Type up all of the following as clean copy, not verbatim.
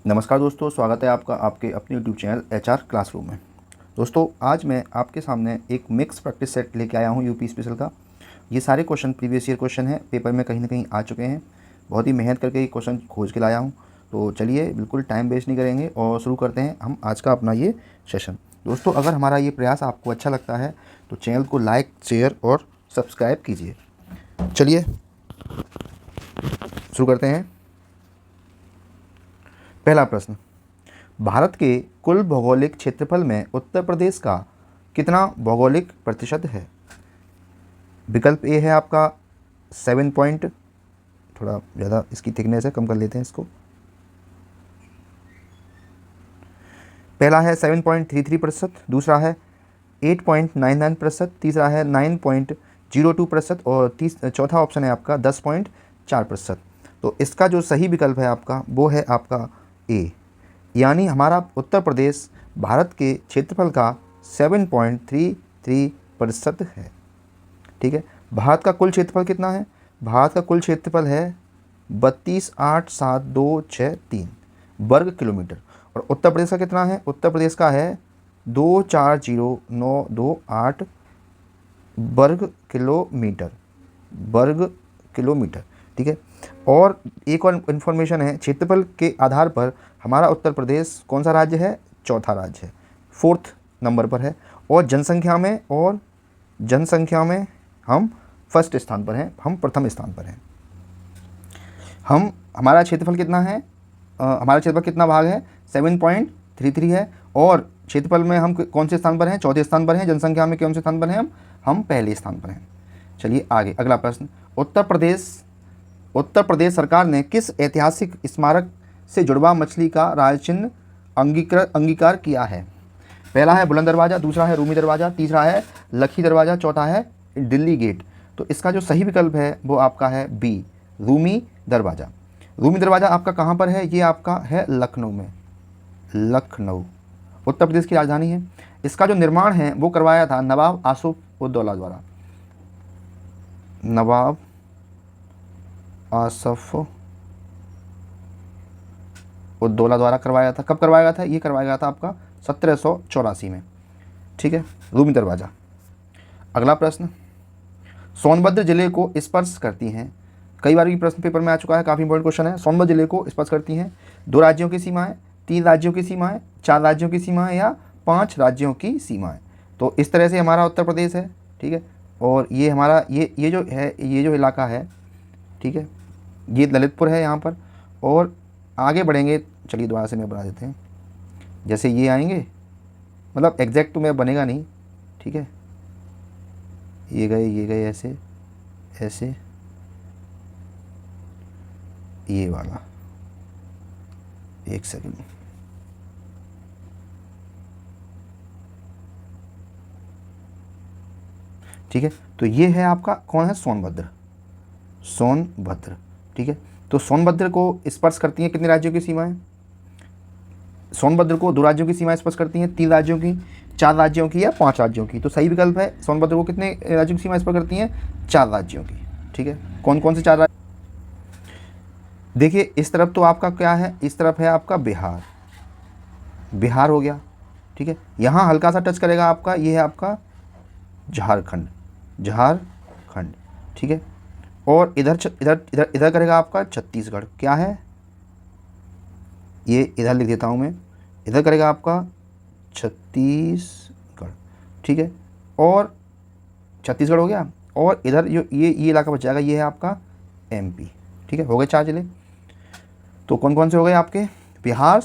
नमस्कार दोस्तों, स्वागत है आपका आपके अपने यूट्यूब चैनल एचआर क्लासरूम में। दोस्तों, आज मैं आपके सामने एक मिक्स प्रैक्टिस सेट लेके आया हूँ यूपी स्पेशल का। ये सारे क्वेश्चन प्रीवियस ईयर क्वेश्चन हैं, पेपर में कहीं ना कहीं आ चुके हैं। बहुत ही मेहनत करके ये क्वेश्चन खोज के लाया हूँ। तो चलिए, बिल्कुल टाइम वेस्ट नहीं करेंगे और शुरू करते हैं हम आज का अपना ये सेशन। दोस्तों, अगर हमारा ये प्रयास आपको अच्छा लगता है तो चैनल को लाइक, शेयर और सब्सक्राइब कीजिए। चलिए शुरू करते हैं। पहला प्रश्न, भारत के कुल भौगोलिक क्षेत्रफल में उत्तर प्रदेश का कितना भौगोलिक प्रतिशत है? विकल्प ए है आपका 7 पॉइंट, थोड़ा ज़्यादा इसकी थिकनेस है, कम कर लेते हैं इसको। पहला है 7.33%, दूसरा है 8.99%, तीसरा है 9.02% और चौथा ऑप्शन है आपका 10.4%। तो इसका जो सही विकल्प है आपका वो है आपका ए, यानी हमारा उत्तर प्रदेश भारत के क्षेत्रफल का 7.33% है। ठीक है, भारत का कुल क्षेत्रफल कितना है? भारत का कुल क्षेत्रफल है 32,87263 वर्ग किलोमीटर। और उत्तर प्रदेश का कितना है? उत्तर प्रदेश का है 240,928 वर्ग किलोमीटर। ठीक है, और एक और इन्फॉर्मेशन है, क्षेत्रफल के आधार पर हमारा उत्तर प्रदेश कौन सा राज्य है? चौथा राज्य है, 4th नंबर पर है। और जनसंख्या में हम फर्स्ट स्थान पर हैं, हम प्रथम स्थान पर हैं। हमारा क्षेत्रफल कितना है? हमारा क्षेत्रफल कितना भाग है? 7.33 है। और क्षेत्रफल में हम कौन से स्थान पर हैं? चौथे स्थान पर हैं। जनसंख्या में कौन से स्थान पर हैं? हम पहले स्थान पर हैं। चलिए आगे, अगला प्रश्न। उत्तर प्रदेश सरकार ने किस ऐतिहासिक स्मारक से जुड़वा मछली का राजचिन्ह अंगीकार किया है? पहला है बुलंद दरवाज़ा, दूसरा है रूमी दरवाज़ा, तीसरा है लखी दरवाज़ा, चौथा है दिल्ली गेट। तो इसका जो सही विकल्प है वो आपका है बी, रूमी दरवाज़ा। रूमी दरवाज़ा आपका कहाँ पर है? ये आपका है लखनऊ में। लखनऊ उत्तर प्रदेश की राजधानी है। इसका जो निर्माण है वो करवाया था नवाब आसिफ उद्दौला द्वारा। नवाब आसिफ उद्दौला द्वारा करवाया था। कब करवाया गया था? ये करवाया गया था आपका 1784 में। ठीक है, रूमी दरवाज़ा। अगला प्रश्न, सोनभद्र जिले को स्पर्श करती हैं, कई बार ये प्रश्न पेपर में आ चुका है, काफ़ी इंपॉर्टेंट क्वेश्चन है। सोनभद्र जिले को स्पर्श करती हैं 2 राज्यों की सीमाएं, 3 राज्यों की सीमाएं, 4 राज्यों की सीमाएं या 5 राज्यों की सीमाएं। तो इस तरह से हमारा उत्तर प्रदेश है। ठीक है, और ये हमारा ये जो है, ये जो इलाका है, ठीक है, ये ललितपुर है यहाँ पर। और आगे बढ़ेंगे, चलिए दोबारा से मैं बना देते हैं। जैसे ये आएंगे, मतलब एग्जैक्ट तो मैं बनेगा नहीं। ठीक है, ये गए ऐसे ऐसे, ये वाला, एक सेकंड। ठीक है, तो ये है आपका कौन है? सोनभद्र। ठीक है, तो सोनभद्र को स्पर्श करती हैं कितने राज्यों की सीमाएं? सोनभद्र को 2 राज्यों की सीमाएं स्पर्श करती हैं, 3 राज्यों की, 4 राज्यों की या 5 राज्यों की। तो सही विकल्प है, सोनभद्र को कितने राज्यों की सीमाएं स्पर्श करती हैं? 4 राज्यों की। ठीक है, कौन कौन से 4 राज्य? देखिए, इस तरफ तो आपका क्या है? इस तरफ है आपका बिहार, बिहार हो गया। ठीक है, यहाँ हल्का सा टच करेगा आपका, ये है आपका झारखंड। ठीक है, और इधर इधर इधर इधर करेगा आपका छत्तीसगढ़। क्या है ये? इधर लिख देता हूँ मैं, इधर करेगा आपका छत्तीसगढ़। ठीक है, और छत्तीसगढ़ हो गया। और इधर जो ये इलाका बच जाएगा, ये है आपका एमपी। ठीक है, हो गए 4 जिले। तो कौन कौन से हो गए आपके? बिहार,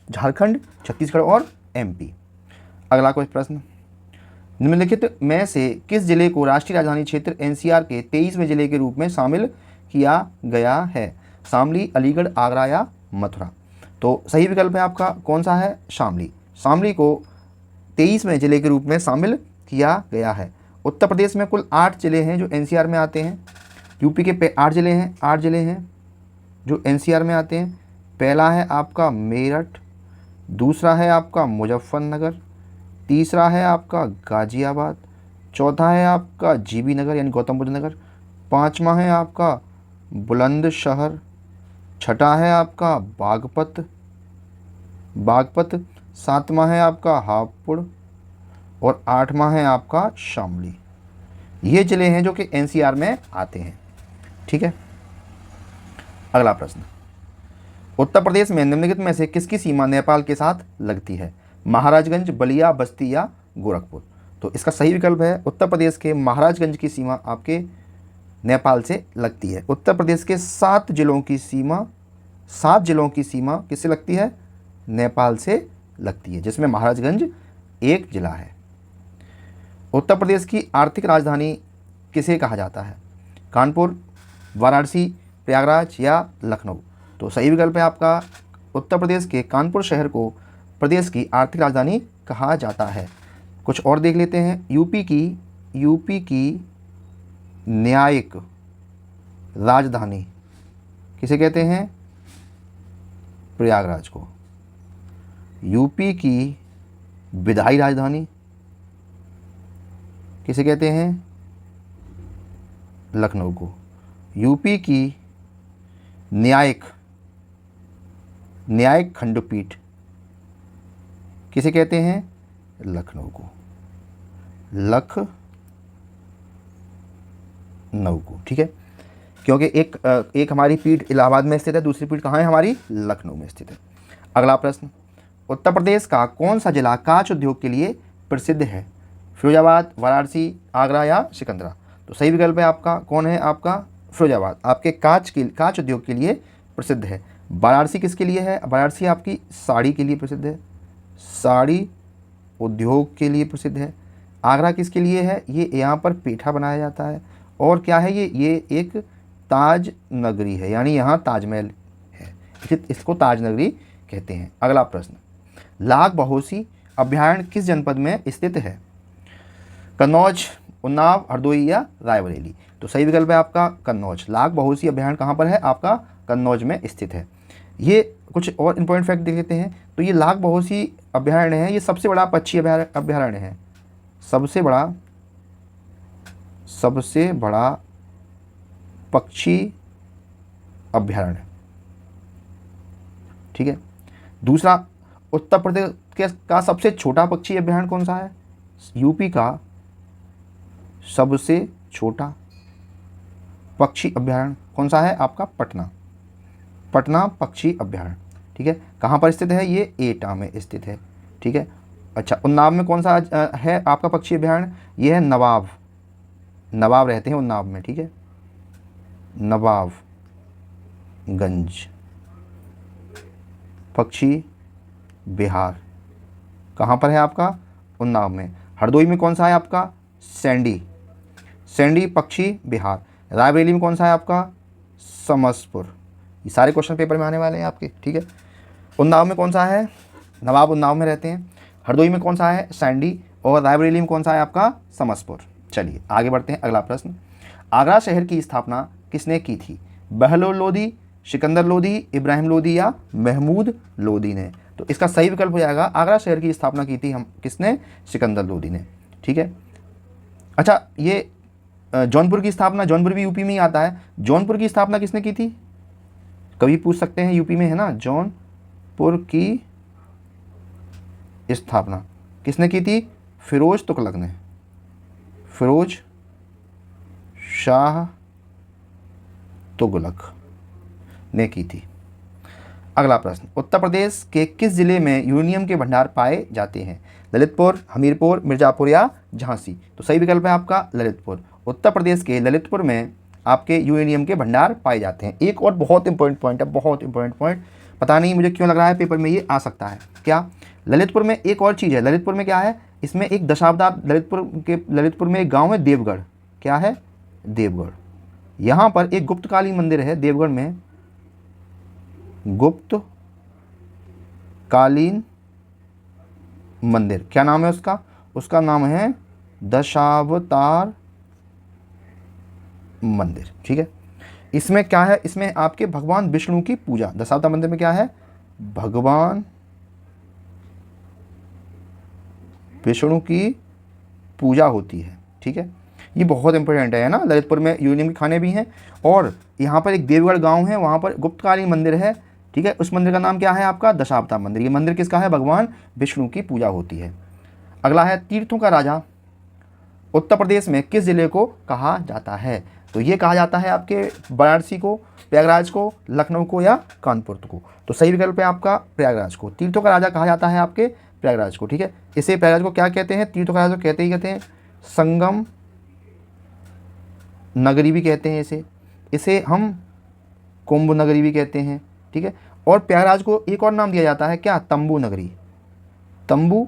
झारखंड, छत्तीसगढ़ और एमपी। अगला कोई प्रश्न, निम्नलिखित में से किस जिले को राष्ट्रीय राजधानी क्षेत्र एनसीआर के 23वें जिले के रूप में शामिल किया गया है? शामली, अलीगढ़, आगरा या मथुरा? तो सही विकल्प है आपका कौन सा है? शामली। शामली को 23वें जिले के रूप में शामिल किया गया है। उत्तर प्रदेश में कुल 8 जिले हैं जो एनसीआर में आते हैं। यूपी के 8 जिले हैं, 8 जिले हैं जो एनसीआर में आते हैं। पहला है आपका मेरठ, दूसरा है आपका मुजफ्फरनगर, तीसरा है आपका गाजियाबाद, चौथा है आपका जीबी नगर यानी गौतम बुद्ध नगर, पाँचवा है आपका बुलंदशहर, छठा है आपका बागपत, बागपत, 7वां है आपका हापुड़ और 8वां है आपका शामली। ये जिले हैं जो कि एनसीआर में आते हैं। ठीक है, अगला प्रश्न, उत्तर प्रदेश में निम्नलिखित में से किसकी सीमा नेपाल के साथ लगती है? महाराजगंज, बलिया, बस्ती या गोरखपुर? तो इसका सही विकल्प है उत्तर प्रदेश के महाराजगंज की सीमा आपके नेपाल से लगती है। उत्तर प्रदेश के 7 जिलों की सीमा किससे लगती है? नेपाल से लगती है, जिसमें महाराजगंज एक जिला है। उत्तर प्रदेश की आर्थिक राजधानी किसे कहा जाता है? कानपुर, वाराणसी, प्रयागराज या लखनऊ? तो सही विकल्प है आपका उत्तर प्रदेश के कानपुर शहर को प्रदेश की आर्थिक राजधानी कहा जाता है। कुछ और देख लेते हैं। यूपी की न्यायिक राजधानी किसे कहते हैं? प्रयागराज को। यूपी की विधायी राजधानी किसे कहते हैं? लखनऊ को। यूपी की न्यायिक खंडपीठ किसे कहते हैं? लखनऊ को। ठीक है, क्योंकि एक हमारी पीठ इलाहाबाद में स्थित है, दूसरी पीठ कहाँ है हमारी? लखनऊ में स्थित है। अगला प्रश्न, उत्तर प्रदेश का कौन सा जिला कांच उद्योग के लिए प्रसिद्ध है? फिरोजाबाद, वाराणसी, आगरा या सिकंदरा? तो सही विकल्प है आपका कौन है? आपका फिरोजाबाद आपके कांच उद्योग के लिए प्रसिद्ध है। वाराणसी किसके लिए है? वाराणसी आपकी साड़ी के लिए प्रसिद्ध है, साड़ी उद्योग के लिए प्रसिद्ध है। आगरा किसके लिए है? ये यहाँ पर पेठा बनाया जाता है। और क्या है ये एक ताज नगरी है, यानी यहाँ ताजमहल है, इसको ताज नगरी कहते हैं। अगला प्रश्न, लाख बहोसी अभयारण्य किस जनपद में स्थित है? कन्नौज, उन्नाव, हरदोई या रायबरेली? तो सही विकल्प है आपका कन्नौज। लाख बहोसी अभयारण्य कहाँ पर है? आपका कन्नौज में स्थित है। ये कुछ और इंपॉर्टेंट फैक्ट देख लेते हैं। तो ये लाख बहोसी अभयारण्य है, ये सबसे बड़ा पक्षी अभयारण्य है, सबसे बड़ा पक्षी अभयारण्य। ठीक है, दूसरा, उत्तर प्रदेश का सबसे छोटा पक्षी अभयारण्य कौन सा है? यूपी का सबसे छोटा पक्षी अभयारण्य कौन सा है? आपका पटना पक्षी अभयारण्य। ठीक है, कहाँ पर स्थित है? ये एटा में स्थित है। ठीक है, अच्छा, उन्नाव में कौन सा है आपका पक्षी अभयारण्य? ये है नवाब रहते हैं उन्नाव में। ठीक है, नवाबगंज पक्षी बिहार कहाँ पर है? आपका उन्नाव में। हरदोई में कौन सा है आपका? सैंडी पक्षी बिहार। रायबरेली में कौन सा है आपका? समसपुर। ये सारे क्वेश्चन पेपर में आने वाले हैं आपके। ठीक है, उन्नाव में कौन सा है? नवाब उन्नाव में रहते हैं। हरदोई में कौन सा है? सैंडी। और रायबरेली में कौन सा है आपका? समसपुर। चलिए आगे बढ़ते हैं। अगला प्रश्न, आगरा शहर की स्थापना किसने की थी? बहलोल लोदी, सिकंदर लोदी, इब्राहिम लोदी या महमूद लोदी ने? तो इसका सही विकल्प हो जाएगा आगरा शहर की स्थापना की थी किसने? सिकंदर लोदी ने। ठीक है, अच्छा, ये जौनपुर की स्थापना, जौनपुर भी यूपी में ही आता है, जौनपुर की स्थापना किसने की थी? कभी पूछ सकते हैं, यूपी में है ना। जौनपुर की स्थापना किसने की थी? फिरोज तुगलक ने, फिरोज शाह तुगलक ने की थी। अगला प्रश्न, उत्तर प्रदेश के किस जिले में यूरेनियम के भंडार पाए जाते हैं? ललितपुर, हमीरपुर, मिर्ज़ापुर या झांसी? तो सही विकल्प है आपका ललितपुर। उत्तर प्रदेश के ललितपुर में आपके यूरेनियम के भंडार पाए जाते हैं। एक और बहुत इंपॉर्टेंट पॉइंट है, बहुत इंपॉर्टेंट पॉइंट, पता नहीं मुझे क्यों लग रहा है पेपर में ये आ सकता है। क्या? ललितपुर में एक और चीज़ है। ललितपुर में क्या है? इसमें एक दशावतार, ललितपुर में एक गाँव है देवगढ़। क्या है? देवगढ़। यहाँ पर एक गुप्तकालीन मंदिर है देवगढ़ में, गुप्तकालीन मंदिर। क्या नाम है उसका? उसका नाम है दशावतार मंदिर। ठीक है, इसमें क्या है? इसमें आपके भगवान विष्णु की पूजा, दशावतार मंदिर में क्या है? भगवान विष्णु की पूजा होती है। ठीक है, ये बहुत इंपॉर्टेंट है ना। ललितपुर में यूरेनियम के खाने भी हैं और यहाँ पर एक देवगढ़ गांव है, वहाँ पर गुप्तकालीन मंदिर है। ठीक ठीक है। उस मंदिर का नाम क्या है आपका? दशावतार मंदिर। ये मंदिर किसका है? भगवान विष्णु की पूजा होती है। अगला है तीर्थों का राजा उत्तर प्रदेश में किस जिले को कहा जाता है? तो ये कहा जाता है आपके वाराणसी को, प्रयागराज को, लखनऊ को या कानपुर को। तो सही विकल्प है आपका प्रयागराज को। तीर्थों का राजा कहा जाता है आपके प्रयागराज को, ठीक है। इसे प्रयागराज को क्या कहते हैं? तीर्थों का राजा कहते हैं संगम नगरी भी कहते हैं इसे हम कुंभ नगरी भी कहते हैं, ठीक है। और प्रयागराज को एक और नाम दिया जाता है क्या? तंबू नगरी, तंबू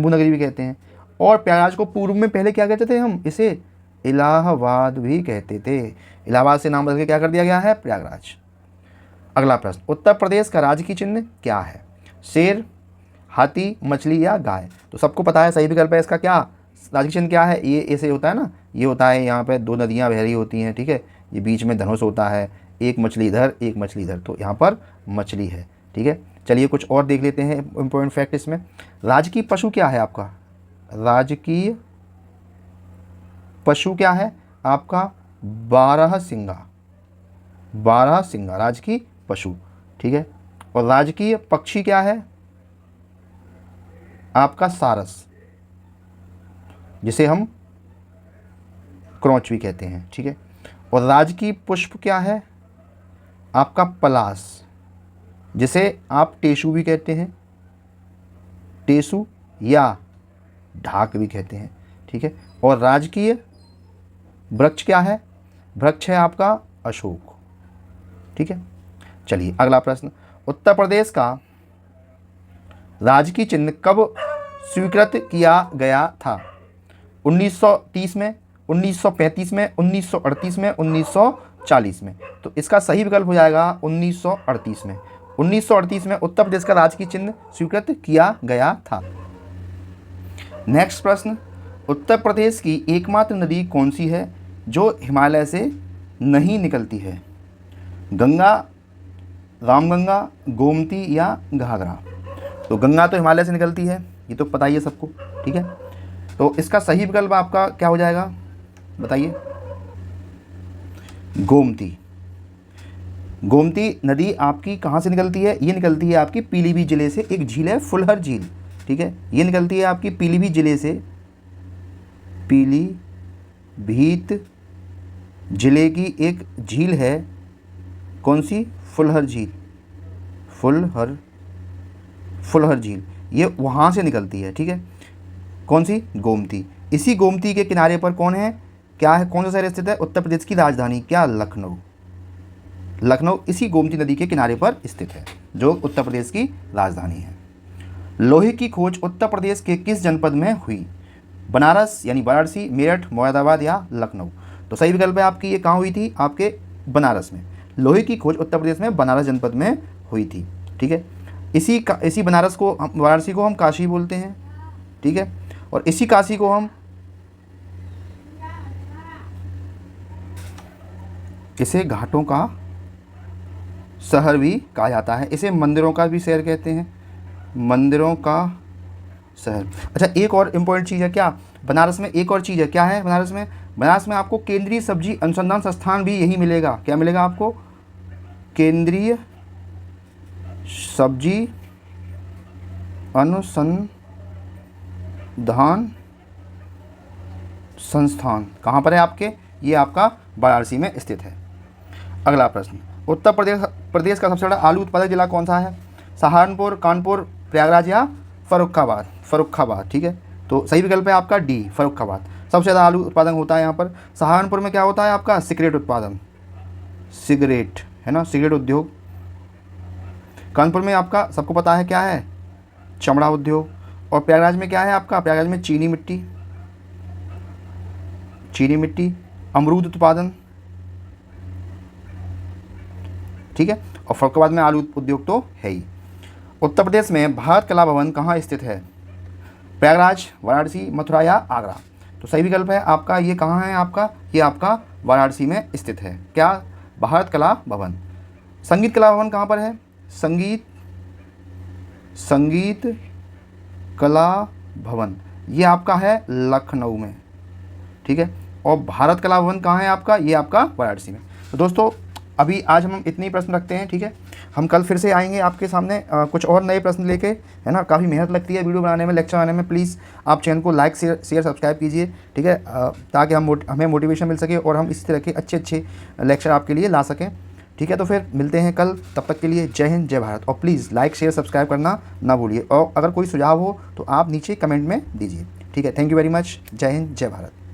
नगरी भी कहते हैं। और प्रयागराज को पूर्व में पहले क्या कहते थे हम? इसे इलाहाबाद भी कहते थे। इलाहाबाद से नाम बदल के क्या कर दिया गया है? प्रयागराज। अगला प्रश्न, उत्तर प्रदेश का राजकीय चिन्ह क्या है? शेर, हाथी, मछली या गाय? तो सबको पता है सही विकल्प है इसका क्या? राजकीय चिन्ह क्या है? ये ऐसे होता है ना, ये होता है यहाँ पे 2 नदियाँ बह रही होती हैं, ठीक है। ये बीच में धनुष होता है, एक मछली इधर एक मछली इधर, तो यहाँ पर मछली है, ठीक है। चलिए कुछ और देख लेते हैं इंपॉर्टेंट फैक्ट इसमें। राजकीय पशु क्या है आपका? राजकीय पशु क्या है आपका? बारहसिंगा राजकीय पशु, ठीक है। और राजकीय पक्षी क्या है आपका? सारस, जिसे हम क्रोच भी कहते हैं, ठीक है। और राजकीय पुष्प क्या है आपका? पलाश, जिसे आप टेसु भी कहते हैं, टेसु या ढाक भी कहते हैं, ठीक है। और राजकीय वृक्ष क्या है? वृक्ष है आपका अशोक, ठीक है। चलिए अगला प्रश्न, उत्तर प्रदेश का राजकीय चिन्ह कब स्वीकृत किया गया था? 1930 में, 1935 में, 1938 में, 1940 में? तो इसका सही विकल्प हो जाएगा 1938 में। 1938 में उत्तर प्रदेश का राजकीय चिन्ह स्वीकृत किया गया था। नेक्स्ट प्रश्न, उत्तर प्रदेश की एकमात्र नदी कौन सी है जो हिमालय से नहीं निकलती है? गंगा, रामगंगा, गोमती या घाघरा? तो गंगा तो हिमालय से निकलती है, ये तो पता ही है सबको, ठीक है। तो इसका सही विकल्प आपका क्या हो जाएगा बताइए? गोमती। गोमती नदी आपकी कहाँ से निकलती है? ये निकलती है आपकी पीलीभीत जिले से, एक झील है फुलहर झील, ठीक है। ये निकलती है आपकी पीलीभीत जिले से, पीलीभीत जिले की एक झील है, कौन सी? फुलहर झील, फुलहर झील, ये वहाँ से निकलती है, ठीक है। कौन सी? गोमती। इसी गोमती के किनारे पर कौन है, क्या है, कौन सा शहर स्थित है? उत्तर प्रदेश की राजधानी क्या? लखनऊ। लखनऊ इसी गोमती नदी के किनारे पर स्थित है, जो उत्तर प्रदेश की राजधानी है। लोहे की खोज उत्तर प्रदेश के किस जनपद में हुई? बनारस यानी वाराणसी, मेरठ, मुरादाबाद या लखनऊ? तो सही विकल्प है आपकी, ये कहाँ हुई थी? आपके बनारस में। लोहे की खोज उत्तर प्रदेश में बनारस जनपद में हुई थी, ठीक है। इसी बनारस को, वाराणसी को हम काशी बोलते हैं, ठीक है। और इसी काशी को हम इसे घाटों का शहर भी कहा जाता है, इसे मंदिरों का भी शहर कहते हैं, मंदिरों का शहर। अच्छा, एक और इम्पोर्टेंट चीज़ है क्या बनारस में? एक और चीज़ है, क्या है बनारस में? बनारस में आपको केंद्रीय सब्जी अनुसंधान संस्थान भी यही मिलेगा। क्या मिलेगा आपको? केंद्रीय सब्जी अनुसंधान संस्थान कहाँ पर है आपके? ये आपका वाराणसी में स्थित है। अगला प्रश्न, उत्तर प्रदेश का सबसे बड़ा आलू उत्पादक जिला कौन सा है? सहारनपुर, कानपुर, प्रयागराज या फर्रुखाबाद? फर्रुखाबाद, ठीक है। तो सही विकल्प है आपका डी, फर्रुखाबाद। सबसे ज़्यादा आलू उत्पादन होता है यहाँ पर। सहारनपुर में क्या होता है आपका? सिगरेट उत्पादन, सिगरेट है ना, सिगरेट उद्योग। कानपुर में आपका सबको पता है क्या है? चमड़ा उद्योग। और प्रयागराज में क्या है आपका? प्रयागराज में चीनी मिट्टी, अमरूद उत्पादन, ठीक है। और फर्रुखाबाद में आलू उद्योग तो है ही। उत्तर प्रदेश में भारत कला भवन कहाँ स्थित है? प्रयागराज, वाराणसी, मथुरा या आगरा? तो सही विकल्प है आपका, ये कहाँ है आपका? ये आपका वाराणसी में स्थित है। क्या? भारत कला भवन। संगीत कला भवन कहाँ पर है? संगीत कला भवन ये आपका है लखनऊ में, ठीक है। और भारत कला भवन कहाँ है आपका? ये आपका वाराणसी में। तो दोस्तों अभी आज हम इतने ही प्रश्न रखते हैं, ठीक है। हम कल फिर से आएंगे आपके सामने कुछ और नए प्रश्न लेके, है ना। काफ़ी मेहनत लगती है वीडियो बनाने में, लेक्चर बनाने में। प्लीज़ आप चैनल को लाइक शेयर सब्सक्राइब कीजिए, ठीक है, ताकि हमें मोटिवेशन मिल सके और हम इस तरह के अच्छे अच्छे लेक्चर आपके लिए ला सकें, ठीक है। तो फिर मिलते हैं कल, तब तक के लिए जय हिंद जय भारत। और प्लीज़ लाइक शेयर सब्सक्राइब करना ना भूलिए, और अगर कोई सुझाव हो तो आप नीचे कमेंट में दीजिए, ठीक है। Thank you very much. जय हिंद जय भारत।